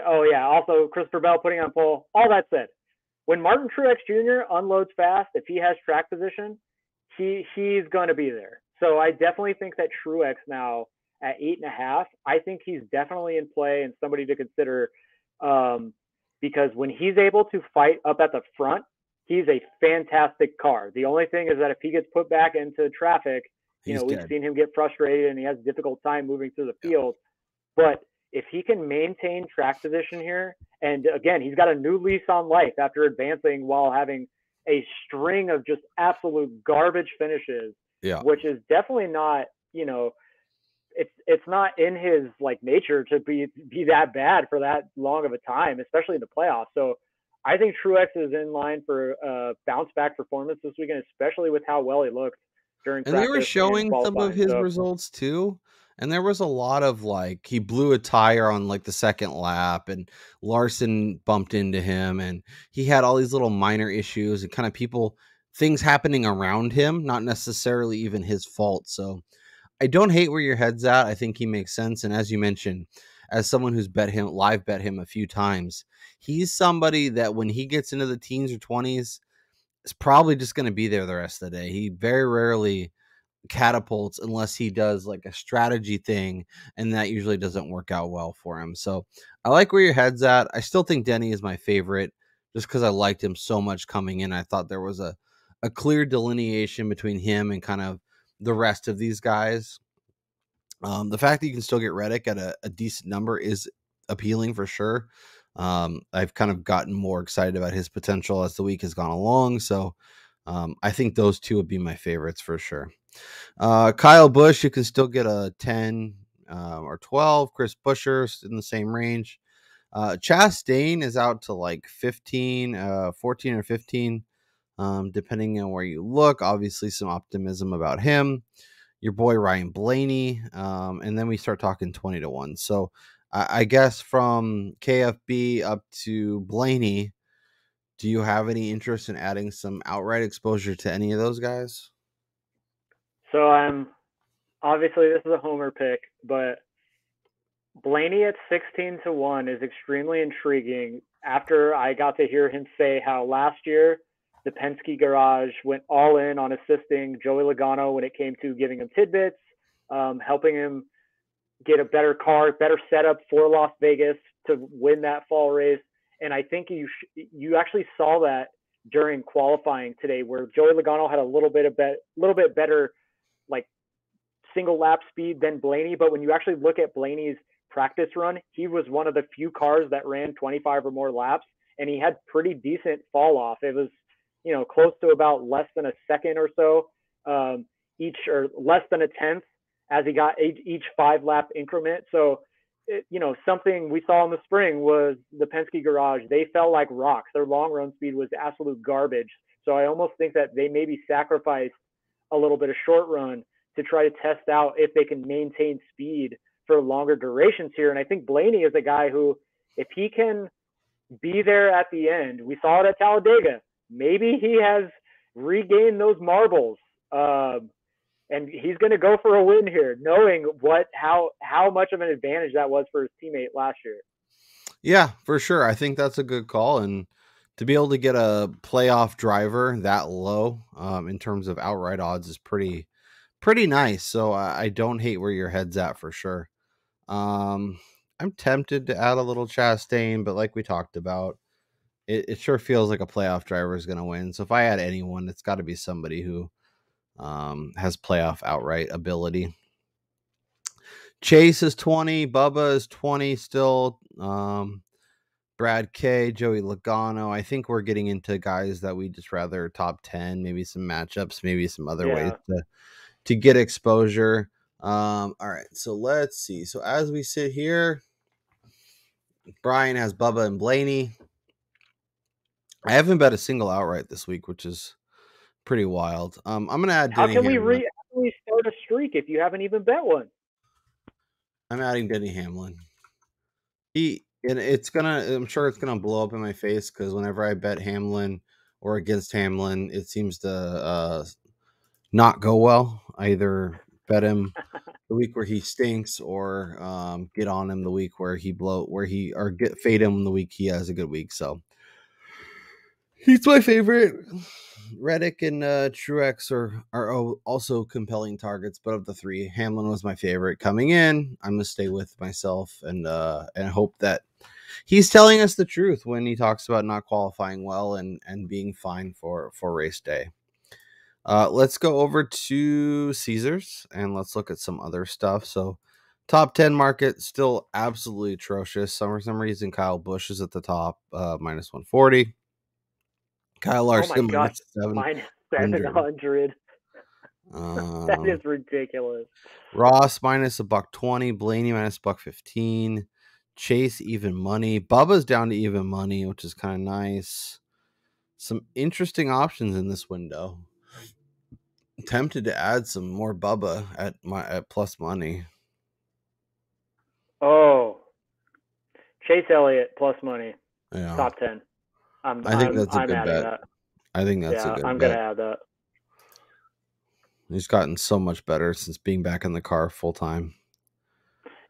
Speaker 6: also Christopher Bell putting on pole. All that said, when Martin Truex Jr. unloads fast, if he has track position, he's going to be there. So I definitely think that Truex now at 8.5, I think he's definitely in play and somebody to consider, because when he's able to fight up at the front, he's a fantastic car. The only thing is that if he gets put back into traffic, we've seen him get frustrated and he has a difficult time moving through the field. But if he can maintain track position here, and again, he's got a new lease on life after advancing while having a string of just absolute garbage finishes, which is definitely not, it's not in his nature to be that bad for that long of a time, especially in the playoffs. So I think Truex is in line for a bounce back performance this weekend, especially with how well he looked during practice.
Speaker 1: And they were showing some of his results too. And there was a lot of he blew a tire on the second lap, and Larson bumped into him, and he had all these little minor issues and kind of things happening around him, not necessarily even his fault. So I don't hate where your head's at. I think he makes sense. And as you mentioned, as someone who's bet him a few times, he's somebody that when he gets into the teens or 20s, is probably just going to be there the rest of the day. He very rarely catapults unless he does a strategy thing, and that usually doesn't work out well for him. So I like where your head's at. I still think Denny is my favorite just because I liked him so much coming in. I thought there was a clear delineation between him and kind of the rest of these guys. The fact that you can still get Reddick at a decent number is appealing for sure. I've kind of gotten more excited about his potential as the week has gone along. So I think those two would be my favorites for sure. Kyle Busch, you can still get a 10 or 12. Chris Buescher's in the same range. Chastain is out to 15, 14 or 15, depending on where you look. Obviously, some optimism about him. Your boy Ryan Blaney, and then we start talking 20 to 1. So I guess from KFB up to Blaney, do you have any interest in adding some outright exposure to any of those guys?
Speaker 6: So obviously this is a homer pick, but Blaney at 16 to 1 is extremely intriguing after I got to hear him say how last year the Penske garage went all in on assisting Joey Logano when it came to giving him tidbits, helping him get a better car, better setup for Las Vegas to win that fall race. And I think you actually saw that during qualifying today, where Joey Logano had a little bit better single lap speed than Blaney. But when you actually look at Blaney's practice run, he was one of the few cars that ran 25 or more laps, and he had pretty decent fall off. It was close to about less than a second or so each, or less than a tenth as he got each 5-lap increment. So, something we saw in the spring was the Penske garage. They felt like rocks. Their long run speed was absolute garbage. So I almost think that they maybe sacrificed a little bit of short run to try to test out if they can maintain speed for longer durations here. And I think Blaney is a guy who, if he can be there at the end, we saw it at Talladega, maybe he has regained those marbles. And he's going to go for a win here, knowing how much of an advantage that was for his teammate last year.
Speaker 1: Yeah, for sure. I think that's a good call. And to be able to get a playoff driver that low in terms of outright odds is pretty nice. So I don't hate where your head's at for sure. I'm tempted to add a little Chastain, but like we talked about, it sure feels like a playoff driver is going to win. So if I add anyone, it's got to be somebody who has playoff outright ability. Chase is 20. Bubba is 20 still. Brad K, Joey Logano. I think we're getting into guys that we just rather top 10, maybe some matchups, maybe some other ways to get exposure. All right, so let's see. So as we sit here, Brian has Bubba and Blaney. I haven't bet a single outright this week, which is pretty wild. I'm gonna add Denny.
Speaker 6: How can we start a streak if you haven't even bet one?
Speaker 1: I'm adding Denny Hamlin. I'm sure it's gonna blow up in my face because whenever I bet Hamlin or against Hamlin, it seems to not go well. I either bet him the week where he stinks or get on him the week where fade him the week he has a good week. So he's my favorite. Reddick and Truex are also compelling targets, but of the three, Hamlin was my favorite coming in. I'm gonna stay with myself and hope that he's telling us the truth when he talks about not qualifying well and being fine for race day. Let's go over to Caesars and let's look at some other stuff. So top 10 market still absolutely atrocious. For some reason, Kyle Busch is at the top, minus 140. Kyle Larson,
Speaker 6: minus 700. That is ridiculous.
Speaker 1: Ross minus $120. Blaney minus $115. Chase even money. Bubba's down to even money, which is kind of nice. Some interesting options in this window. Tempted to add some more Bubba at plus money.
Speaker 6: Oh, Chase Elliott plus money.
Speaker 1: Yeah.
Speaker 6: Top 10.
Speaker 1: I think that's a good bet. I think that's a good bet.
Speaker 6: I'm gonna add that.
Speaker 1: He's gotten so much better since being back in the car full time.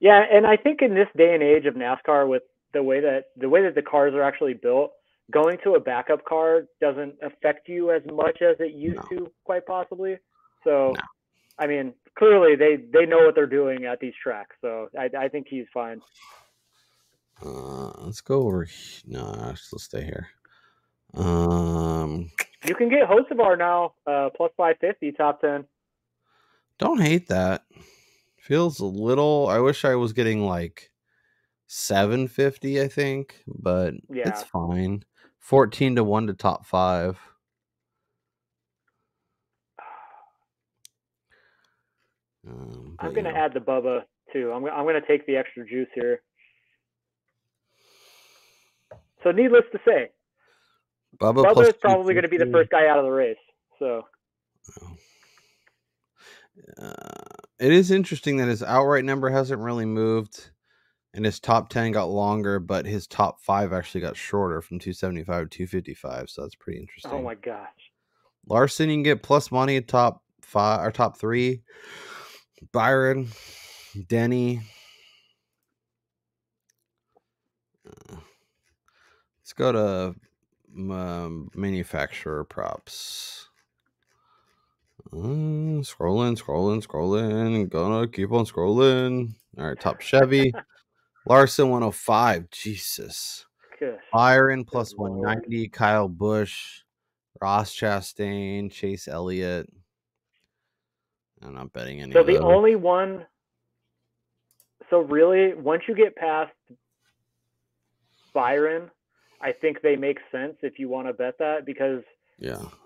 Speaker 6: Yeah, and I think in this day and age of NASCAR, with the way that the cars are actually built, going to a backup car doesn't affect you as much as it used to, quite possibly. So, I mean, clearly they know what they're doing at these tracks. So I think he's fine.
Speaker 1: Let's go over. No, let's stay here.
Speaker 6: You can get Hocevar now, plus 550, top 10.
Speaker 1: Don't hate that. Feels a little. I wish I was getting like 750. I think, but it's fine. 14-1 to top 5.
Speaker 6: I'm gonna add the Bubba too. I'm gonna take the extra juice here. So needless to say, Bubba is probably going to be the first guy out of the race. So
Speaker 1: it is interesting that his outright number hasn't really moved, and his top 10 got longer, but his top 5 actually got shorter from 275 to 255. So that's pretty interesting.
Speaker 6: Oh my gosh!
Speaker 1: Larson, you can get plus money at top 5 or top 3. Byron, Denny. Let's go to manufacturer props. Scrolling. Gonna keep on scrolling. All right, top Chevy. Larson 105. Jesus.
Speaker 6: Good.
Speaker 1: Byron plus 190. Kyle Busch. Ross Chastain. Chase Elliott. I'm not betting any.
Speaker 6: So the only one. So really, once you get past Byron, I think they make sense if you want to bet that, because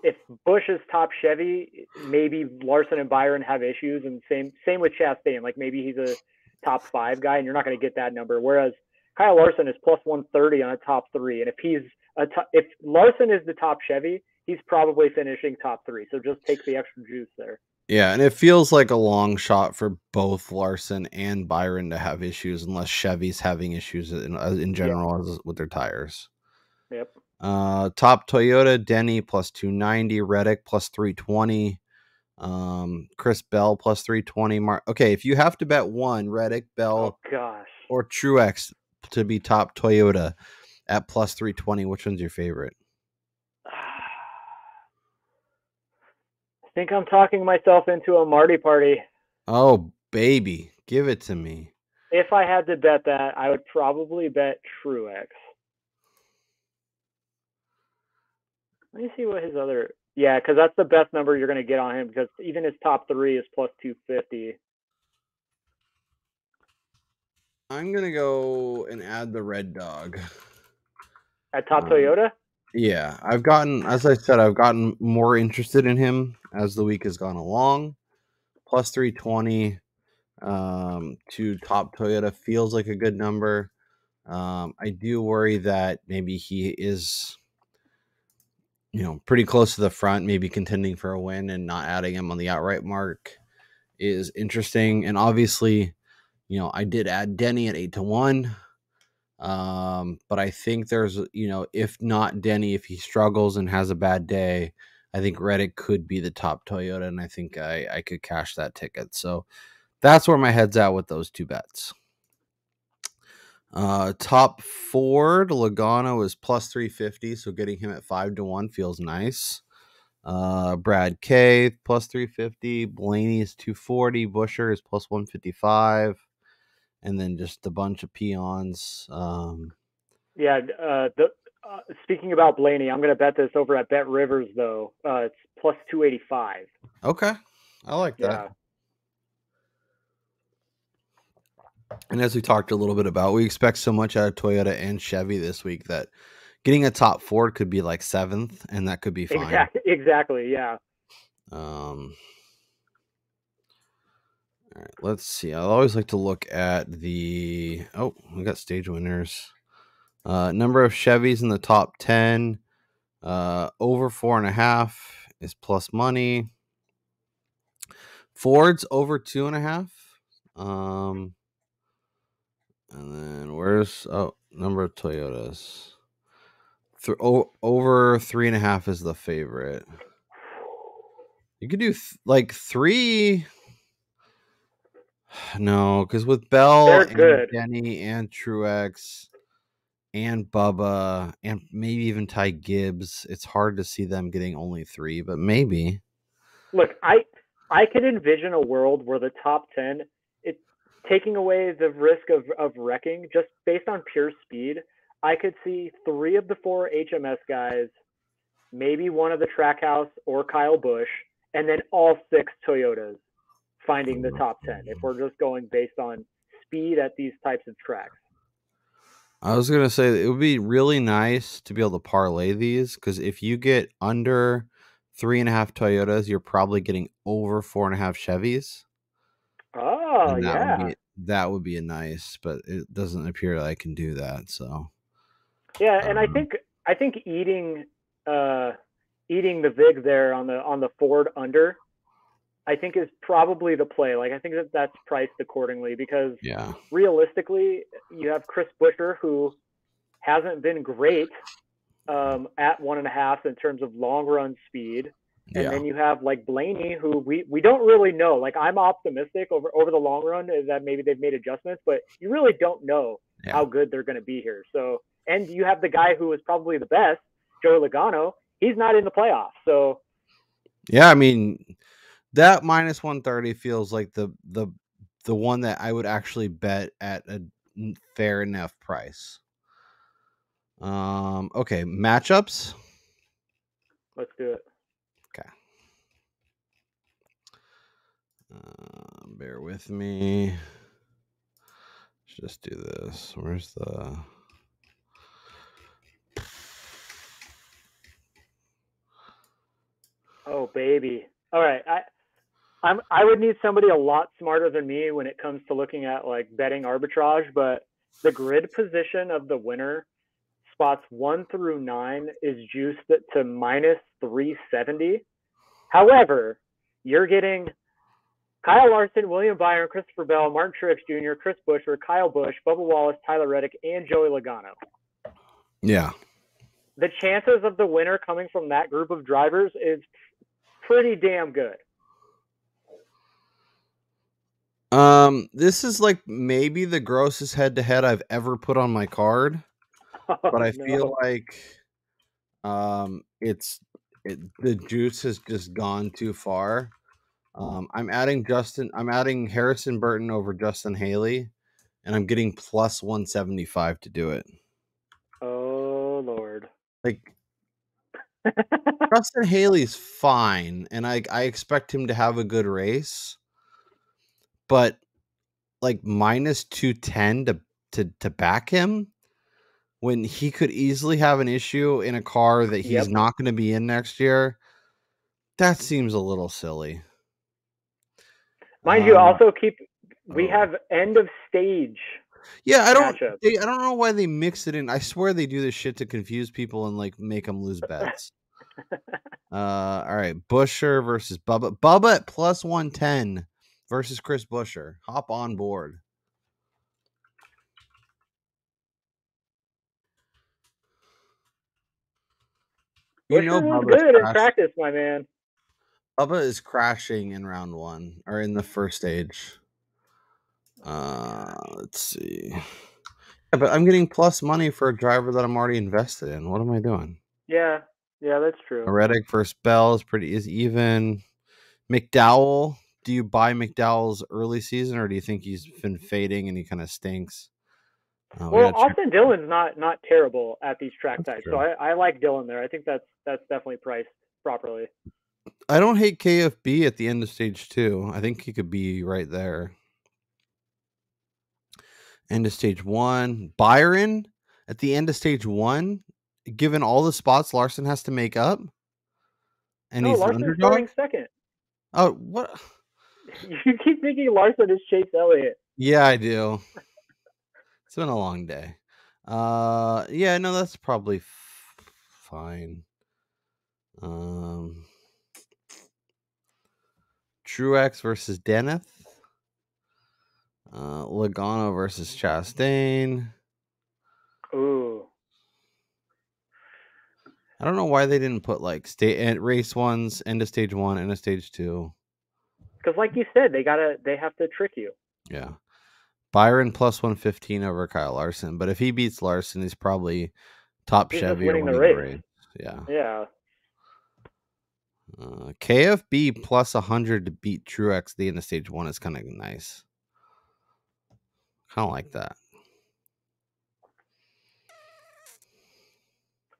Speaker 6: if Busch is top Chevy, maybe Larson and Byron have issues, and same with Chastain. Like maybe he's a top 5 guy, and you're not going to get that number. Whereas Kyle Larson is plus 130 on a top 3, and if Larson is the top Chevy, he's probably finishing top 3. So just take the extra juice there.
Speaker 1: Yeah, and it feels like a long shot for both Larson and Byron to have issues, unless Chevy's having issues in general with their tires.
Speaker 6: Yep.
Speaker 1: Top Toyota, Denny plus 290, Reddick plus 320, Chris Bell plus 320. Okay, if you have to bet one, Reddick, Bell, or Truex to be top Toyota at plus 320, which one's your favorite?
Speaker 6: I think I'm talking myself into a Marty party.
Speaker 1: Oh, baby. Give it to me.
Speaker 6: If I had to bet that, I would probably bet Truex. Let me see what his other... Yeah, because that's the best number you're going to get on him, because even his top 3 is plus 250.
Speaker 1: I'm going to go and add the Red Dog.
Speaker 6: At top Toyota?
Speaker 1: Yeah, as I said, I've gotten more interested in him as the week has gone along. plus 320 to top Toyota feels like a good number. I do worry that maybe he is, pretty close to the front, maybe contending for a win, and not adding him on the outright mark is interesting. And obviously, I did add Denny at 8-1. But I think there's, if not Denny, if he struggles and has a bad day, I think Reddick could be the top Toyota, and I think I could cash that ticket. So that's where my head's at with those two bets. Top Ford Logano is plus 350, so getting him at 5-1 feels nice. Brad K plus 350, Blaney is 240, Busher is plus 155, and then just a bunch of peons.
Speaker 6: Speaking about Blaney, I'm going to bet this over at Bet Rivers, though. It's plus 285.
Speaker 1: Okay. I like that. Yeah. And as we talked a little bit about, we expect so much out of Toyota and Chevy this week that getting a top Ford could be like 7th, and that could be fine.
Speaker 6: Exactly, yeah.
Speaker 1: All right, let's see. I always like to look at we got stage winners. Number of Chevys in the top 10. Over 4.5 is plus money. Ford's over 2.5. And then where's number of Toyotas? Over 3.5 is the favorite. You could do like 3. No, because with Bell and Denny and Truex and Bubba and maybe even Ty Gibbs, it's hard to see them getting only 3, but maybe.
Speaker 6: Look, I could envision a world where the top 10, it's taking away the risk of wrecking just based on pure speed. I could see 3 of the 4 HMS guys, maybe one of the Trackhouse or Kyle Busch, and then all 6 Toyotas finding the top 10 if we're just going based on speed at these types of tracks.
Speaker 1: I was going to say it would be really nice to be able to parlay these, because if you get under 3.5 Toyotas, you're probably getting over 4.5 Chevys.
Speaker 6: Oh, yeah.
Speaker 1: That would be a nice, but it doesn't appear that I can do that. So,
Speaker 6: yeah, and I think eating the vig there on the Ford under, I think is probably the play. Like, I think that's priced accordingly because realistically, you have Chris Buescher, who hasn't been great at 1.5 in terms of long run speed. And then you have like Blaney, who we don't really know. Like, I'm optimistic over the long run is that maybe they've made adjustments, but you really don't know how good they're going to be here. So, and you have the guy who is probably the best, Joey Logano. He's not in the playoffs. So,
Speaker 1: yeah, I mean, that minus 130 feels like the one that I would actually bet at a fair enough price. Okay, matchups.
Speaker 6: Let's do it.
Speaker 1: Okay. Bear with me. Let's just do this. Where's the...
Speaker 6: Oh, baby. All right. I would need somebody a lot smarter than me when it comes to looking at like betting arbitrage, but the grid position of the winner, spots 1 through 9, is juiced to minus 370. However, you're getting Kyle Larson, William Byron, Christopher Bell, Martin Truex Jr., Chris Buescher, Kyle Busch, Bubba Wallace, Tyler Reddick, and Joey Logano.
Speaker 1: Yeah.
Speaker 6: The chances of the winner coming from that group of drivers is pretty damn good.
Speaker 1: This is like maybe the grossest head-to-head I've ever put on my card, but I feel like the juice has just gone too far. I'm adding Harrison Burton over Justin Haley, and I'm getting plus 175 to do it.
Speaker 6: Oh Lord.
Speaker 1: Like, Justin Haley's fine, and I expect him to have a good race, but like minus 210 to back him when he could easily have an issue in a car that he's not going to be in next year, that seems a little silly.
Speaker 6: Mind you, also we have end of stage.
Speaker 1: Yeah, I don't
Speaker 6: matchups.
Speaker 1: I don't know why they mix it in. I swear they do this shit to confuse people and like make them lose bets. All right, Busher versus Bubba. Bubba at plus 110 versus Chris Busher. Hop on board.
Speaker 6: Busher was good in practice, my man.
Speaker 1: Bubba is crashing in round 1 or in the first stage. Let's see. Yeah, but I'm getting plus money for a driver that I'm already invested in. What am I doing?
Speaker 6: Yeah, that's true.
Speaker 1: Reddick versus Bell is even. McDowell. Do you buy McDowell's early season, or do you think he's been fading and he kind of stinks?
Speaker 6: Well, Austin Dillon's not terrible at these track types,
Speaker 1: true.
Speaker 6: so I like Dillon there. I think that's definitely priced properly.
Speaker 1: I don't hate KFB at the end of stage 2. I think he could be right there. End of stage 1. Byron at the end of stage 1, given all the spots Larson has to make up, and he's
Speaker 6: Larson's
Speaker 1: an underdog.
Speaker 6: starting second.
Speaker 1: Oh, what?
Speaker 6: You keep thinking Larson is Chase Elliott.
Speaker 1: Yeah, I do. It's been a long day. Yeah, no, that's probably fine. Truex versus Deneth. Logano versus Chastain.
Speaker 6: Ooh.
Speaker 1: I don't know why they didn't put like race ones, end of stage 1, end of stage 2.
Speaker 6: Because, like you said, they have to trick you.
Speaker 1: Yeah. Byron plus 115 over Kyle Larson, but if he beats Larson, he's probably top Chevy or winning the race. Yeah.
Speaker 6: Yeah.
Speaker 1: KFB plus 100 to beat Truex the end of stage 1 is kind of nice. Kind of like that.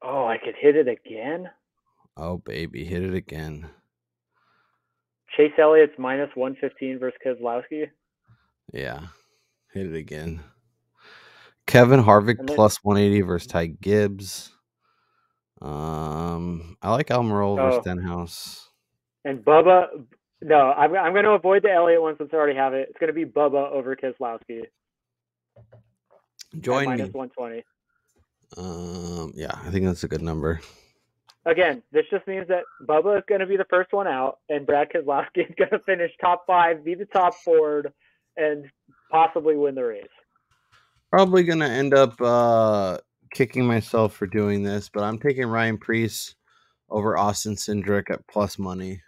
Speaker 6: Oh, I could hit it again?
Speaker 1: Oh, baby, hit it again.
Speaker 6: Chase Elliott's minus 115 versus Keselowski?
Speaker 1: Yeah, hit it again. Kevin Harvick plus 180 versus Ty Gibbs. I like Almirola versus Stenhouse.
Speaker 6: And Bubba, no, I'm going to avoid the Elliott one since I already have it. It's going to be Bubba over Keselowski.
Speaker 1: Join me.
Speaker 6: Minus 120.
Speaker 1: Yeah, I think that's a good number.
Speaker 6: Again, this just means that Bubba is going to be the first one out, and Brad Keselowski is going to finish top 5, be the top Ford, and possibly win the race.
Speaker 1: Probably going to end up kicking myself for doing this, but I'm taking Ryan Preece over Austin Cindric at plus money.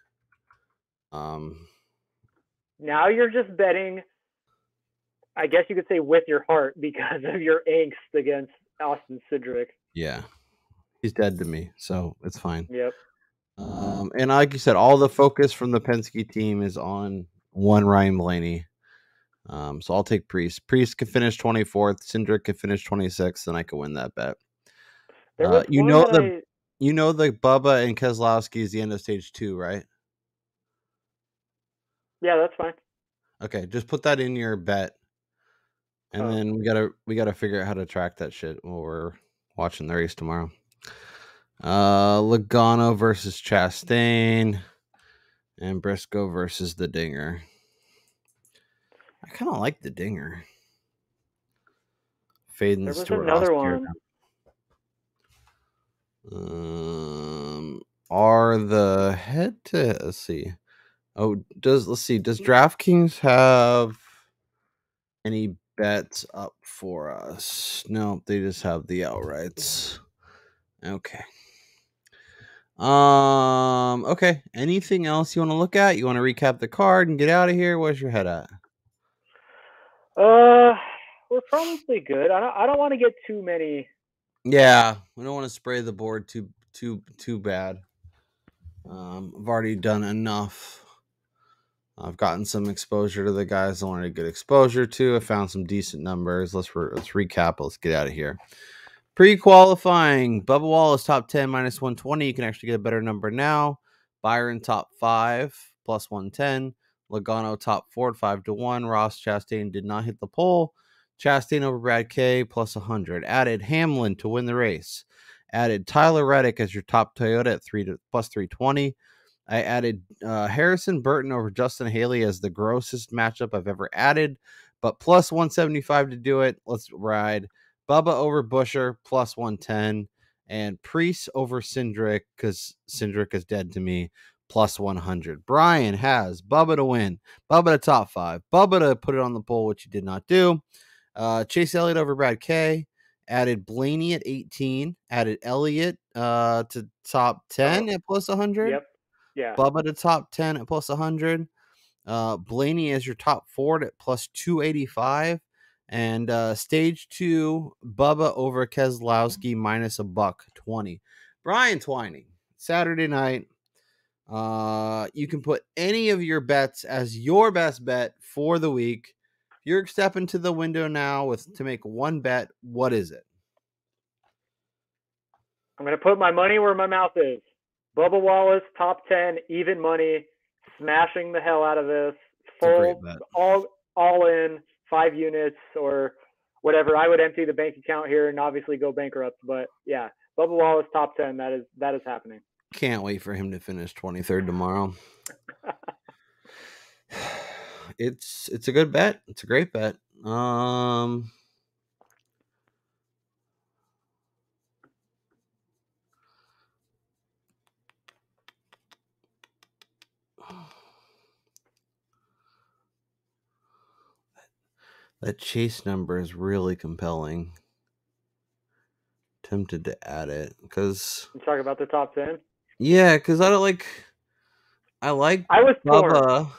Speaker 6: Now you're just betting, I guess you could say, with your heart because of your angst against Austin Cindric.
Speaker 1: Yeah. He's dead to me, so it's fine.
Speaker 6: Yep.
Speaker 1: And like you said, all the focus from the Penske team is on one Ryan Blaney. So I'll take Preece. Preece can finish 24th. Cindric can finish 26th, and I can win that bet. You know the Bubba and Keselowski is the end of stage 2, right?
Speaker 6: Yeah, that's fine.
Speaker 1: Okay, just put that in your bet, and then we gotta figure out how to track that shit while we're watching the race tomorrow. Logano versus Chastain, and Briscoe versus the Dinger. I kind of like the Dinger. Fading
Speaker 6: there was
Speaker 1: Stewart
Speaker 6: another one.
Speaker 1: Are the head to let's see. Oh, does DraftKings have any bets up for us? No, they just have the outrights. Okay. Okay. Anything else you want to look at? You want to recap the card and get out of here? Where's your head at?
Speaker 6: We're probably good. I don't want to get too many.
Speaker 1: Yeah, we don't want to spray the board too bad. I've already done enough. I've gotten some exposure to the guys I wanted to get exposure to. I found some decent numbers. Let's recap. Let's get out of here. Pre-qualifying, Bubba Wallace top 10 minus 120. You can actually get a better number now. Byron top 5 plus 110. Logano top 4 at 5-1. Ross Chastain did not hit the pole. Chastain over Brad K plus 100. Added Hamlin to win the race. Added Tyler Reddick as your top Toyota at plus 320. I added Harrison Burton over Justin Haley as the grossest matchup I've ever added, but plus 175 to do it. Let's ride. Bubba over Busher, plus 110. And Priest over Cindric, because Cindric is dead to me, plus 100. Brian has Bubba to win, Bubba to top 5, Bubba to put it on the poll, which he did not do. Chase Elliott over Brad K. Added Blaney at 18. Added Elliott to top 10 at plus 100.
Speaker 6: Yep. Yeah.
Speaker 1: Bubba to top 10 at plus 100. Blaney as your top 4 at plus 285. And stage 2, Bubba over Keselowski minus $120. Brian Twining, Saturday night. You can put any of your bets as your best bet for the week. You're stepping to the window now to make one bet. What is it?
Speaker 6: I'm going to put my money where my mouth is. Bubba Wallace, top 10, even money, smashing the hell out of this. Full, all in, 5 units or whatever. I would empty the bank account here and obviously go bankrupt. But yeah, Bubba Wallace, top 10. That is happening.
Speaker 1: Can't wait for him to finish 23rd tomorrow. It's a good bet. It's a great bet. That chase number is really compelling. Tempted to add it because
Speaker 6: you talk about the top 10.
Speaker 1: Yeah, because I was Bubba,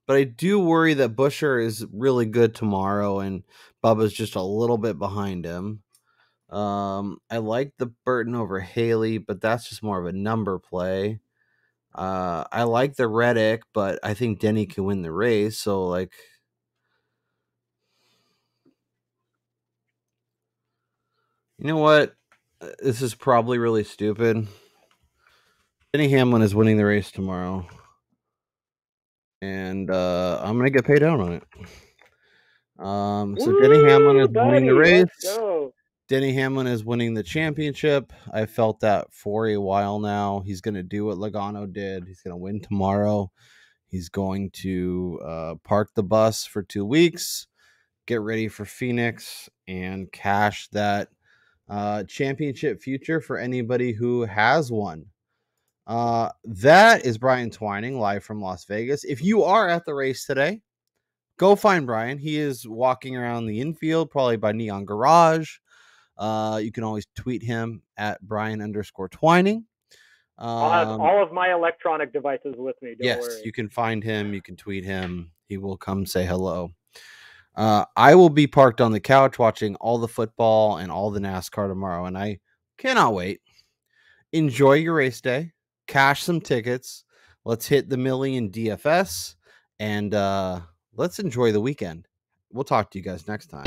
Speaker 1: but I do worry that Busher is really good tomorrow and Bubba's just a little bit behind him. I like the Burton over Haley, but that's just more of a number play. I like the Reddick, but I think Denny can win the race. So like, you know what? This is probably really stupid. Denny Hamlin is winning the race tomorrow. And I'm going to get paid out on it. So Denny Hamlin is winning the race. Denny Hamlin is winning the championship. I felt that for a while now. He's going to do what Logano did. He's going to win tomorrow. He's going to park the bus for 2 weeks, get ready for Phoenix, and cash that championship future for anybody who has one. That is Brian Twining live from Las Vegas. If you are at the race today, go find Brian. He is walking around the infield, probably by Neon Garage. You can always tweet him at Brian_Twining.
Speaker 6: I'll have all of my electronic devices with me. Don't worry.
Speaker 1: You can find him. You can tweet him. He will come say hello. I will be parked on the couch watching all the football and all the NASCAR tomorrow, and I cannot wait. Enjoy your race day. Cash some tickets. Let's hit the million DFS, and let's enjoy the weekend. We'll talk to you guys next time.